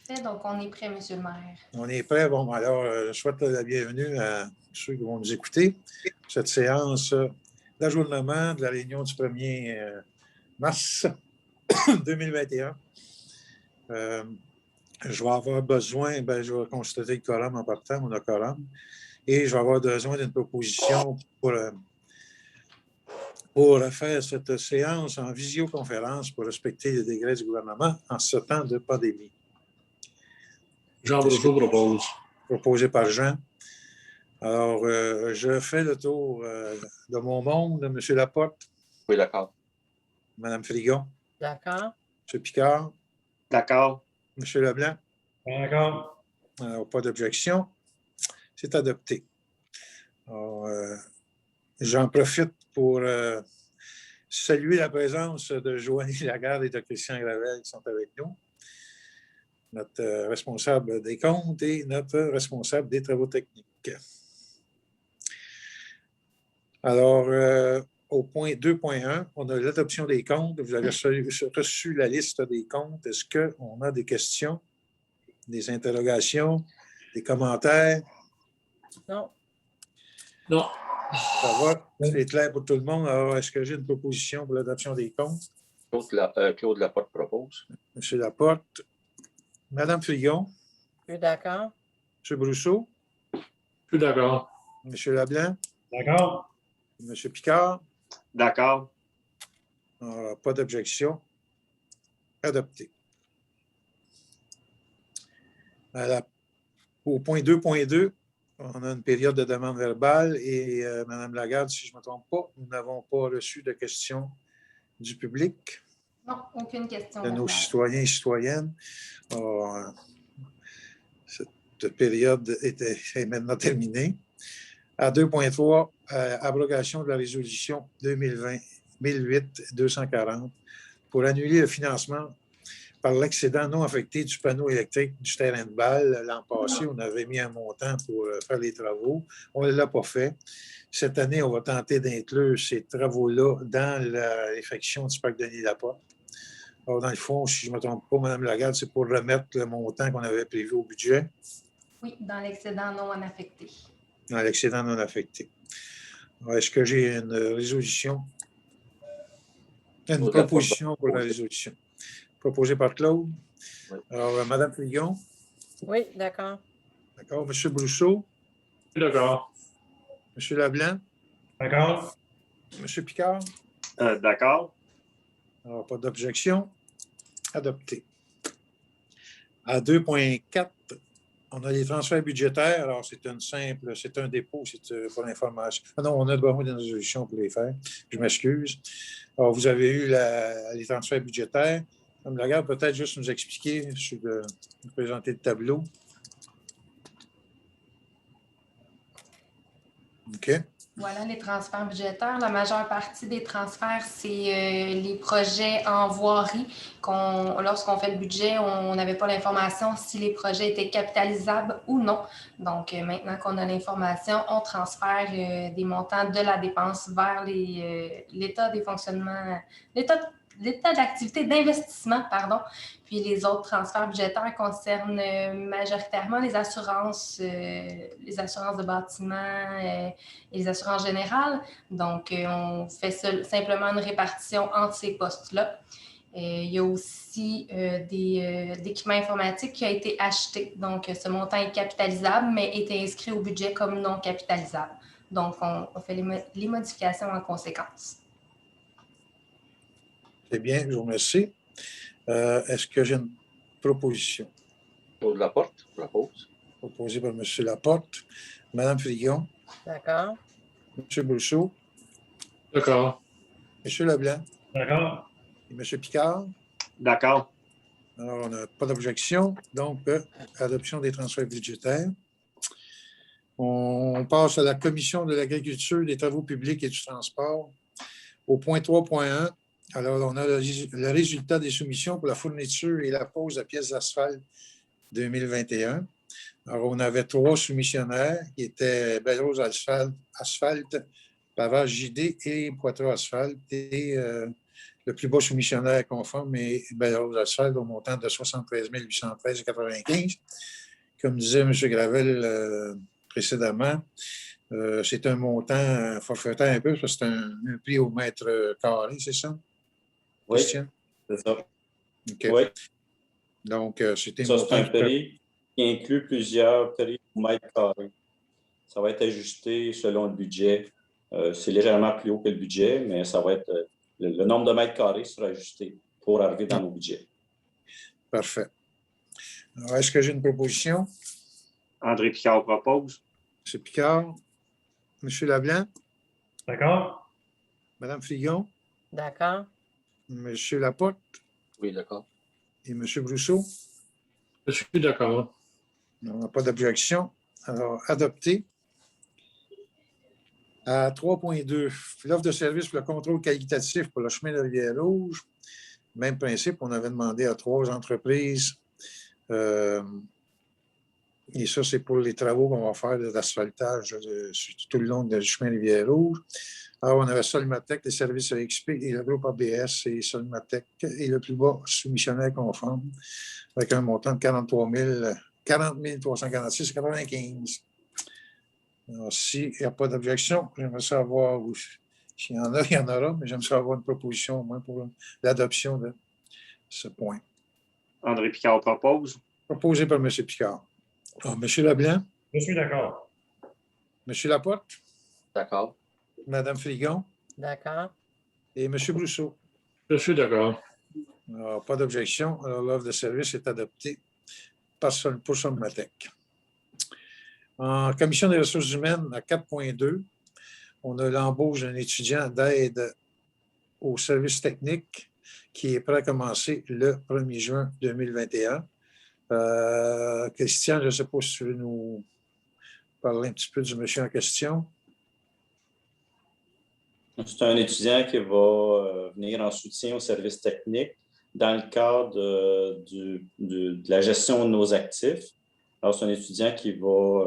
Parfait. Donc, on est prêt, M. le maire. On est prêt. Bon, alors, je souhaite la bienvenue à ceux qui vont nous écouter. Cette séance d'ajournement de la réunion du 1er mars 2021. Je vais avoir besoin, je vais constater le quorum en partant, on a quorum, et je vais avoir besoin d'une proposition pour faire cette séance en visioconférence pour respecter les décrets du gouvernement en ce temps de pandémie. Jean Brousseau propose. Proposé par Jean. Alors, je fais le tour de mon monde. M. Laporte. Oui, d'accord. Mme Frigon. D'accord. M. Picard. D'accord. M. Leblanc. D'accord. Alors, pas d'objection. C'est adopté. Alors, j'en profite pour saluer la présence de Joanie Lagarde et de Christian Gravel qui sont avec nous, notre responsable des comptes et notre responsable des travaux techniques. Alors, au point 2.1, on a l'adoption des comptes. Vous avez reçu la liste des comptes. Est-ce qu'on a des questions, des interrogations, des commentaires? Non. Non. Ça va? C'est clair pour tout le monde. Alors, est-ce que j'ai une proposition pour l'adoption des comptes? Claude Laporte propose. M. Laporte. Mme Frigon. Je suis d'accord. M. Brousseau. Je suis d'accord. M. Leblanc. D'accord. M. Picard. D'accord. Alors, pas d'objection. Adopté. Au point 2.2, on a une période de demande verbale et Mme Lagarde, si je ne me trompe pas, nous n'avons pas reçu de questions du public. Non, aucune question. De nos citoyens et citoyennes. Alors, cette période est maintenant terminée. À 2.3, abrogation de la résolution 2020-1008-240 pour annuler le financement par l'excédent non affecté du panneau électrique du terrain de balle. L'an passé, on avait mis un montant pour faire les travaux. On ne l'a pas fait. Cette année, on va tenter d'inclure ces travaux-là dans l'effectuation du parc Denis-Laporte. Alors, dans le fond, si je ne me trompe pas, Mme Lagarde, c'est pour remettre le montant qu'on avait prévu au budget. Oui, dans l'excédent non affecté. Dans l'excédent non affecté. Est-ce que j'ai une résolution? Une proposition pour la résolution. Proposée par Claude. Oui. Alors, Mme Frigon. Oui, d'accord. D'accord. M. Brousseau. Je suis d'accord. M. Leblanc. D'accord. M. Picard. D'accord. Alors, pas d'objection. Adopté. À 2.4, on a les transferts budgétaires. Alors, c'est un dépôt, c'est pour l'information. Ah non, on a besoin d'une résolution pour les faire. Je m'excuse. Alors, vous avez eu les transferts budgétaires. Mme Lagarde, peut-être juste nous expliquer, nous présenter le tableau. OK. Voilà les transferts budgétaires. La majeure partie des transferts, c'est les projets en voirie. Lorsqu'on fait le budget, on n'avait pas l'information si les projets étaient capitalisables ou non. Donc, maintenant qu'on a l'information, on transfère des montants de la dépense vers l'état des fonctionnements, l'état d'activité d'investissement, pardon. Puis les autres transferts budgétaires concernent majoritairement les assurances de bâtiment et les assurances générales. Donc, on fait simplement une répartition entre ces postes-là. Il y a aussi des équipements informatiques qui ont été achetés. Donc, ce montant est capitalisable, mais est inscrit au budget comme non capitalisable. Donc, on fait les modifications en conséquence. C'est bien, je vous remercie. Est-ce que j'ai une proposition? Claude Laporte propose. Proposée par M. Laporte. Mme Frigon. D'accord. M. Brousseau. D'accord. M. Leblanc. D'accord. Et M. Picard. D'accord. Alors, on n'a pas d'objection. Donc, adoption des transferts budgétaires. On passe à la Commission de l'agriculture, des travaux publics et du transport. Au point 3.1, alors, on a le résultat des soumissions pour la fourniture et la pose de pièces d'asphalte 2021. Alors, on avait 3 soumissionnaires qui étaient Belle-Rose Asphalte, Pavage JD et Poitras Asphalte. Et le plus bas soumissionnaire conforme est Belle-Rose-Asphalt au montant de 73 813,95. Comme disait M. Gravel précédemment, c'est un montant forfaitaire un peu, parce que c'est un prix au mètre carré, c'est ça? Oui, Christian? c'est ça. OK. Oui, Donc, c'était ça, c'est un montant prix qui inclut plusieurs prix au mètre carré. Ça va être ajusté selon le budget. C'est légèrement plus haut que le budget, mais ça va être le nombre de mètres carrés sera ajusté pour arriver dans nos budgets. parfait. Alors, est-ce que j'ai une proposition? André Picard propose. M. Picard, M. Leblanc, D'accord? Mme Fligon, D'accord. M. Laporte Oui, d'accord. et M. Brousseau. Je suis d'accord. On n'a pas d'objection. Alors, adopté. À 3.2, l'offre de service pour le contrôle qualitatif pour le chemin de Rivière-Rouge. Même principe, on avait demandé à 3 entreprises. Et ça, c'est pour les travaux qu'on va faire d'asphaltage tout le long du chemin Rivière-Rouge. Alors, on avait Solmatec, les services EXP et le groupe ABS et Solmatec et le plus bas soumissionnaire conforme avec un montant de 40 346,95. Alors, s'il n'y a pas d'objection, j'aimerais savoir s'il y en a, il y en aura, mais j'aimerais savoir une proposition au moins pour l'adoption de ce point. André Picard propose. Proposé par M. Picard. Alors, M. Leblanc, Je suis d'accord. M. Laporte, D'accord. Mme Frigon D'accord. et M. Brousseau. Je suis d'accord. Alors, pas d'objection. Alors, l'offre de service est adoptée pour Solmatec. En commission des ressources humaines, à 4.2, on a l'embauche d'un étudiant d'aide au service technique qui est prêt à commencer le 1er juin 2021. Christian, je ne sais pas si tu veux nous parler un petit peu du monsieur en question. C'est un étudiant qui va venir en soutien au service technique dans le cadre de la gestion de nos actifs. Alors, c'est un étudiant qui va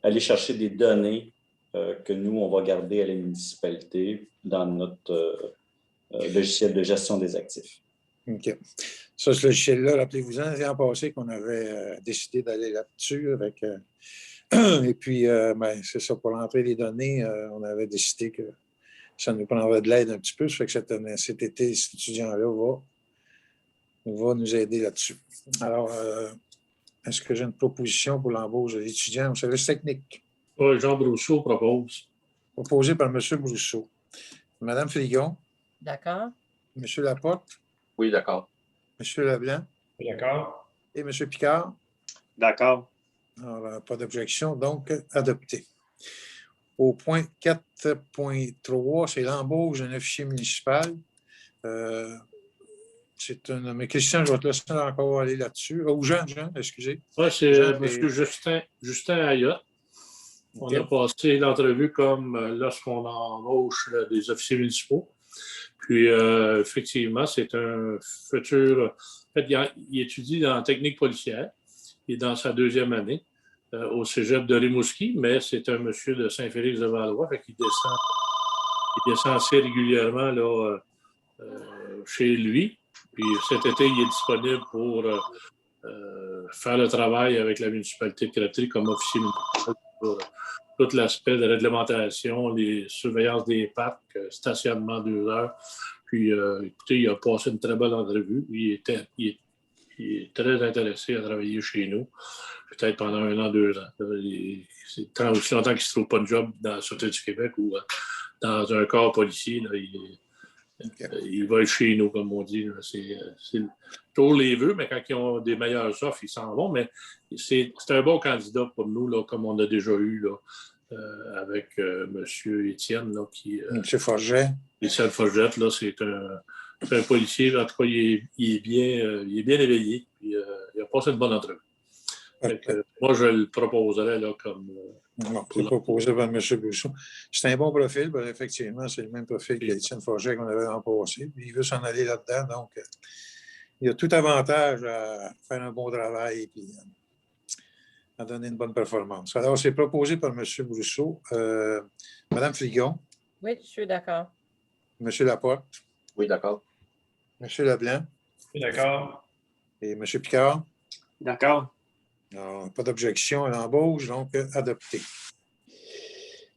aller chercher des données que nous, on va garder à la municipalité dans notre logiciel de gestion des actifs. OK. Ça, ce logiciel-là, rappelez-vous-en, l'an passé qu'on avait décidé d'aller là-dessus avec. Et puis, c'est ça, pour l'entrée des données, on avait décidé que ça nous prendrait de l'aide un petit peu. Ça fait que cet été, cet étudiant-là va nous aider là-dessus. Alors, est-ce que j'ai une proposition pour l'embauche de l'étudiant au service technique? Oui, Jean Brousseau propose. Proposé par M. Brousseau. Mme Frigon, D'accord. M. Laporte, Oui, d'accord. M. Leblanc Je suis d'accord. et M. Picard. D'accord. Alors, pas d'objection, donc adopté. Au point 4.3, c'est l'embauche d'un officier municipal. Mais Christian, je vais te laisser encore aller là-dessus. Ou Jean, excusez. Oui, c'est Jean, M. Justin Ayotte. On a passé l'entrevue comme lorsqu'on embauche des officiers municipaux. Puis, effectivement, c'est un futur. En fait, il étudie en technique policière. Il est dans sa 2e année au cégep de Rimouski, mais c'est un monsieur de Saint-Félix-de-Valois. Fait qu'il descend assez régulièrement là, chez lui. Puis, cet été, il est disponible pour faire le travail avec la municipalité de Crabtree comme officier municipal pour tout l'aspect de réglementation, les surveillances des parcs, stationnement 2 heures. Puis, écoutez, il a passé une très bonne entrevue. Il est très intéressé à travailler chez nous, peut-être pendant 1 an, 2 ans. C'est tant aussi longtemps qu'il ne se trouve pas de job dans la Sûreté du Québec ou dans un corps policier. Là, il va être chez nous, comme on dit. C'est toujours les vœux, mais quand ils ont des meilleures offres, ils s'en vont. Mais c'est un bon candidat pour nous, là, comme on a déjà eu là, avec M. Étienne, là, qui M. Forget. Étienne Forget, là, c'est un policier. En tout cas, il est bien éveillé. Puis, il a passé une bonne entrevue. Moi, je le proposerais là, comme. C'est proposé par M. Brousseau. C'est un bon profil. Effectivement, c'est le même profil qu'Étienne Forget qu'on avait l'an passé. Il veut s'en aller là-dedans. Donc, il y a tout avantage à faire un bon travail et puis à donner une bonne performance. Alors, c'est proposé par M. Brousseau. Mme Frigon. Oui, je suis d'accord. M. Laporte, Oui, d'accord. M. Leblanc D'accord. et M. Picard. D'accord. Alors, pas d'objection à l'embauche, donc adopté.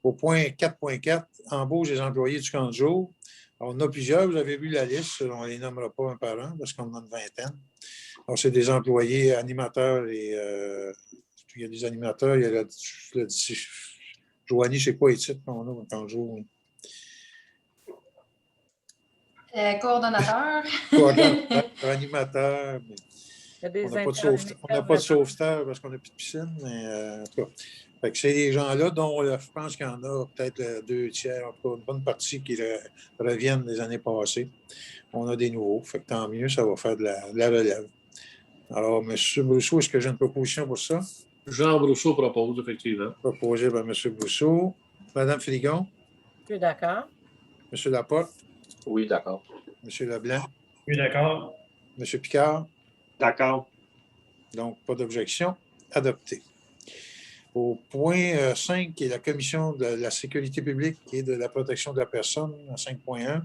Au point 4.4, embauche des employés du camp de jour. Alors, on en a plusieurs, vous avez vu la liste, on ne les nommera pas un par un parce qu'on en a une vingtaine. Alors, c'est des employés animateurs et il y a des animateurs, il y a Joanie, je ne sais pas les titres qu'on a au camp de jour. Coordonnateur. Coordonnateur, animateur, mais Il y a des on n'a intervenants. pas de sauveteur parce qu'on n'a plus de piscine, mais en tout cas. Fait que c'est des gens-là dont je pense qu'il y en a peut-être 2 tiers, en tout cas une bonne partie qui reviennent des années passées. On a des nouveaux, fait que tant mieux, ça va faire de la relève. Alors, M. Brousseau, est-ce que j'ai une proposition pour ça? Jean Brousseau propose, effectivement. Proposé par M. Brousseau. Mme Frigon, Je suis d'accord. M. Laporte, Oui, d'accord. M. Leblanc, Oui, d'accord. M. Picard. D'accord. Donc, pas d'objection. Adopté. Au point 5, qui est la Commission de la sécurité publique et de la protection de la personne, en 5.1,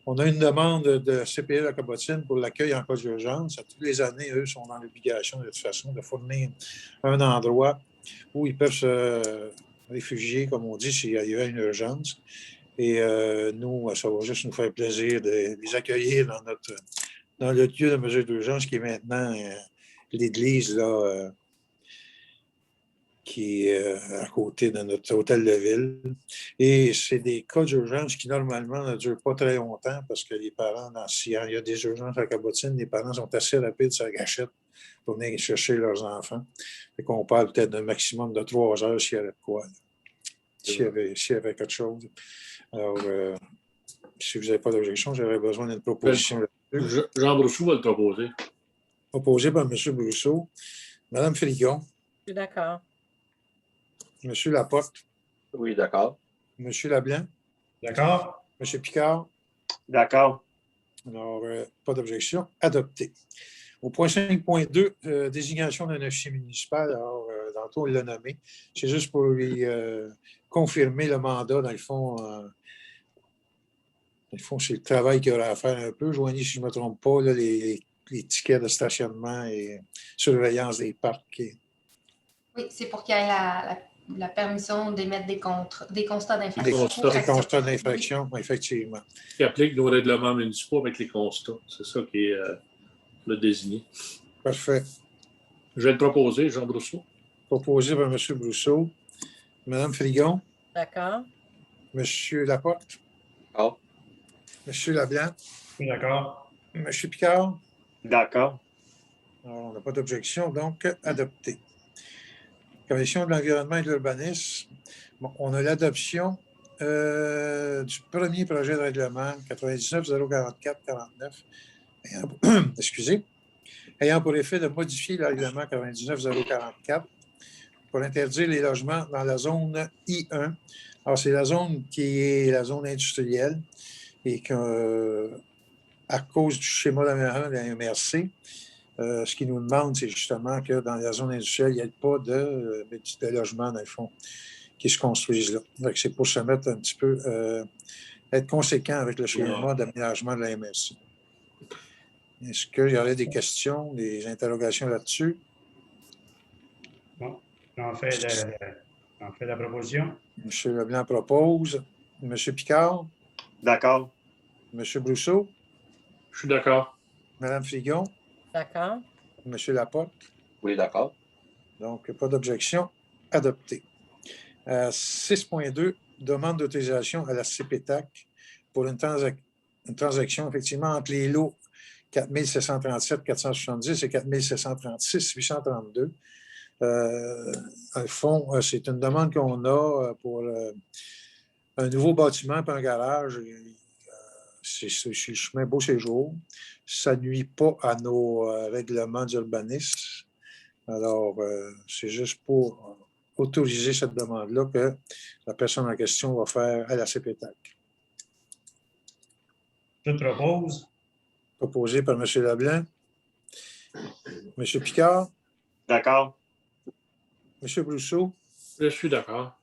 on a une demande de CPE La Cabotine pour l'accueil en cas d'urgence. Toutes les années, eux, sont dans l'obligation, de toute façon, de fournir un endroit où ils peuvent se réfugier, comme on dit, s'il y a une urgence. Et nous, ça va juste nous faire plaisir de les accueillir dans le lieu de mesure d'urgence qui est maintenant l'église, là, qui est à côté de notre hôtel de ville. Et c'est des cas d'urgence qui, normalement, ne durent pas très longtemps parce que les parents, s'il y a des urgences à Cabotine, les parents sont assez rapides sur la gâchette pour venir chercher leurs enfants. Fait qu'on parle peut-être d'un maximum de 3 heures s'il y avait de quoi. S'il y avait quelque chose. Alors, si vous n'avez pas d'objection, j'aurais besoin d'une proposition là-dessus. Jean Brousseau va le proposer. Proposée par M. Brousseau. Mme Frigon, Je suis d'accord. M. Laporte, Oui, d'accord. M. Leblanc, D'accord. M. Picard. D'accord. Alors, pas d'objection. Adopté. Au point 5.2, désignation d'un officier municipal. Alors, tantôt, on l'a nommé. C'est juste pour lui confirmer le mandat, dans le fond. C'est le travail qu'il aura à faire un peu. Joignez, si je ne me trompe pas, là, les tickets de stationnement et surveillance des parcs. Oui, c'est pour qu'il y ait la permission d'émettre des constats Des d'infraction. constats d'infraction, effectivement. Qui applique nos règlements municipaux avec les constats. C'est ça qui est le désigné. Parfait. Je vais le proposer, Jean Brousseau. Proposé par M. Brousseau. Mme Frigon, D'accord. M. Laporte, D'accord. M. Leblanc, Oui, d'accord. M. Picard. D'accord. Alors, on n'a pas d'objection, donc adopté. Commission de l'environnement et de l'urbanisme, bon, on a l'adoption du premier projet de règlement 99-044-49, excusez, ayant pour effet de modifier le règlement 99-044 pour interdire les logements dans la zone I1. Alors, c'est la zone qui est la zone industrielle et que, à cause du schéma d'aménagement de la MRC, ce qu'ils nous demandent, c'est justement que dans la zone industrielle, il n'y ait pas de logements, dans le fond, qui se construisent là. Donc, c'est pour se mettre un petit peu, être conséquent avec le schéma d'aménagement de la MRC. Est-ce qu'il y aurait des questions, des interrogations là-dessus? Bon, on fait la proposition. M. Leblanc propose. M. Picard? D'accord. M. Brousseau? Je suis d'accord. Mme Frigon? D'accord. M. Laporte? Oui, d'accord. Donc, pas d'objection. Adopté. 6.2, demande d'autorisation à la CPTAC pour une transaction, effectivement, entre les lots 4737 470 et 4736 832. Dans le fond, c'est une demande qu'on a pour un nouveau bâtiment et un garage. C'est le chemin Beau-Séjour. Ça ne nuit pas à nos règlements d'urbanisme. Alors, c'est juste pour autoriser cette demande-là que la personne en question va faire à la CPTAC. Je propose. Proposé par M. Leblanc. M. Picard. D'accord. M. Brousseau. Je suis d'accord.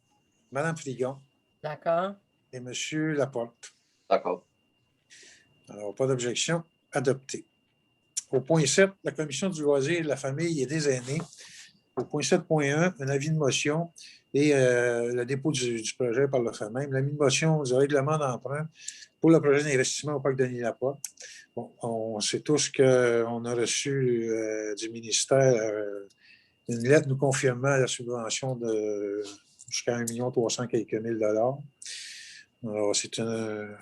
Mme Frigon. D'accord. Et M. Laporte. D'accord. Alors, pas d'objection. Adopté. Au point 7, la Commission du loisir, de la famille et des aînés. Au point 7.1, un avis de motion et le dépôt du projet par le fait même. L'avis de motion du règlement d'emprunt pour le projet d'investissement au parc Denis-Laporte. Bon, on sait tous qu'on a reçu du ministère une lettre nous confirmant la subvention de jusqu'à 1 300 quelques mille dollars. Alors, c'est une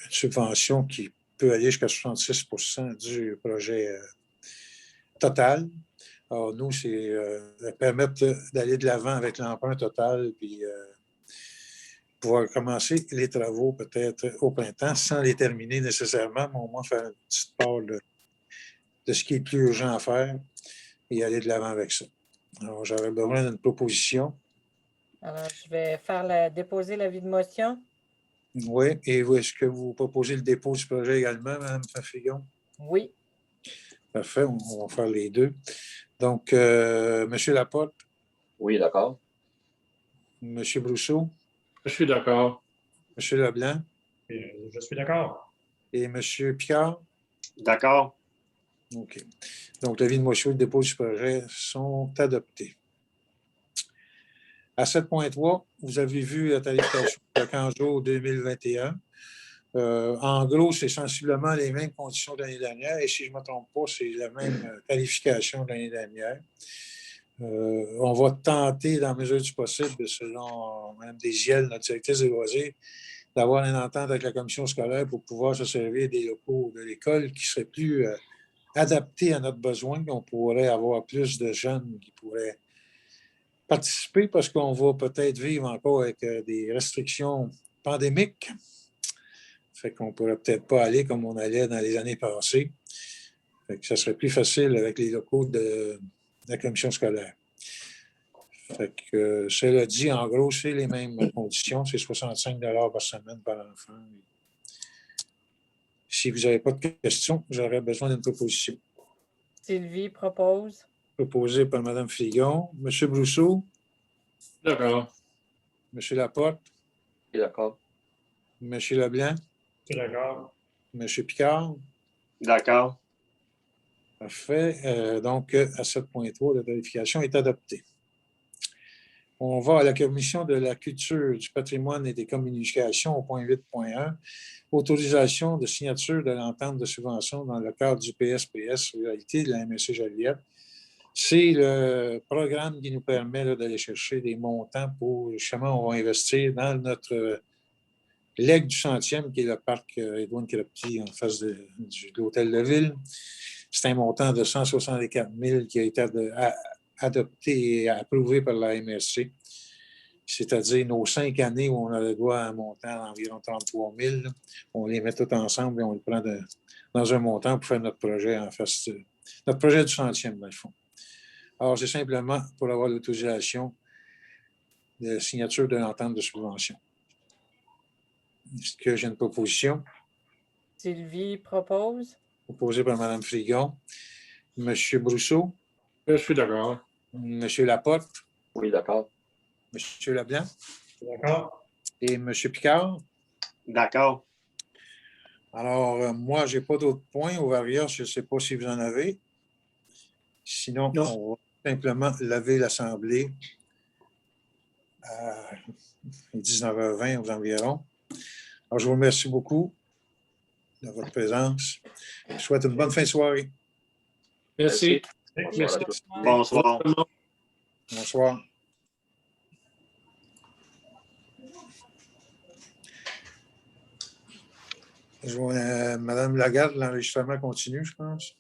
subvention qui peut aller jusqu'à 66 % du projet total. Alors, nous, c'est permettre d'aller de l'avant avec l'emprunt total, puis pouvoir commencer les travaux peut-être au printemps, sans les terminer nécessairement, mais au moins faire une petite part de ce qui est plus urgent à faire et aller de l'avant avec ça. Alors, j'aurais besoin d'une proposition. Alors, je vais déposer l'avis de motion. Oui, et est-ce que vous proposez le dépôt du projet également, Mme Fafigon? Oui. Parfait, on va faire les deux. Donc, M. Laporte, Oui, d'accord. M. Brousseau, Je suis d'accord. M. Leblanc Je suis d'accord. et M. Picard. D'accord. OK. Donc, l'avis de motion et le dépôt du projet sont adoptés. À 7.3, vous avez vu la tarification de 15 jours 2021. En gros, c'est sensiblement les mêmes conditions de l'année dernière. Et si je ne me trompe pas, c'est la même tarification de l'année dernière. On va tenter, dans la mesure du possible, selon Mme Desiel, notre directrice des loisirs, d'avoir une entente avec la commission scolaire pour pouvoir se servir des locaux de l'école qui seraient plus adaptés à notre besoin. On pourrait avoir plus de jeunes qui pourraient participer parce qu'on va peut-être vivre encore avec des restrictions pandémiques. Fait qu'on ne pourrait peut-être pas aller comme on allait dans les années passées. Fait que ça serait plus facile avec les locaux de la commission scolaire. Fait que cela dit, en gros, c'est les mêmes conditions. C'est 65 $ par semaine par enfant. Si vous n'avez pas de questions, j'aurais besoin d'une proposition. Sylvie propose. Proposée par Mme Fligon. M. Brousseau, D'accord. M. Laporte, Oui, d'accord. M. Leblanc, Je suis d'accord. M. Picard. D'accord. Parfait. Donc, à 7.3, la tarification est adoptée. On va à la Commission de la culture, du patrimoine et des communications au point 8.1. Autorisation de signature de l'entente de subvention dans le cadre du PSPS, réalité de la MSC Joliette. C'est le programme qui nous permet d'aller chercher des montants pour, justement, on va investir dans notre legs du 100e, qui est le parc Édouard Crepty en face de l'hôtel de ville. C'est un montant de 164 000 qui a été adopté et approuvé par la MSC, c'est-à-dire nos 5 années où on a le droit à un montant d'environ 33 000. On les met tous ensemble et on le prend dans un montant pour faire notre projet en face, notre projet du 100e, dans le fond. Alors, c'est simplement pour avoir l'autorisation de signature de l'entente de subvention. Est-ce que j'ai une proposition? Sylvie propose. Proposée par Mme Frigon. M. Brousseau, Je suis d'accord. M. Laporte, Oui, d'accord. M. Leblanc Je suis d'accord. et M. Picard. D'accord. Alors, moi, je n'ai pas d'autres points. Ovaria, je ne sais pas si vous en avez. Sinon, non. On va simplement lever l'Assemblée à 19h20 aux environs. Alors, je vous remercie beaucoup de votre présence. Je vous souhaite une bonne fin de soirée. Merci. Merci. Bonsoir. Bonsoir. Madame Lagarde, l'enregistrement continue, je pense.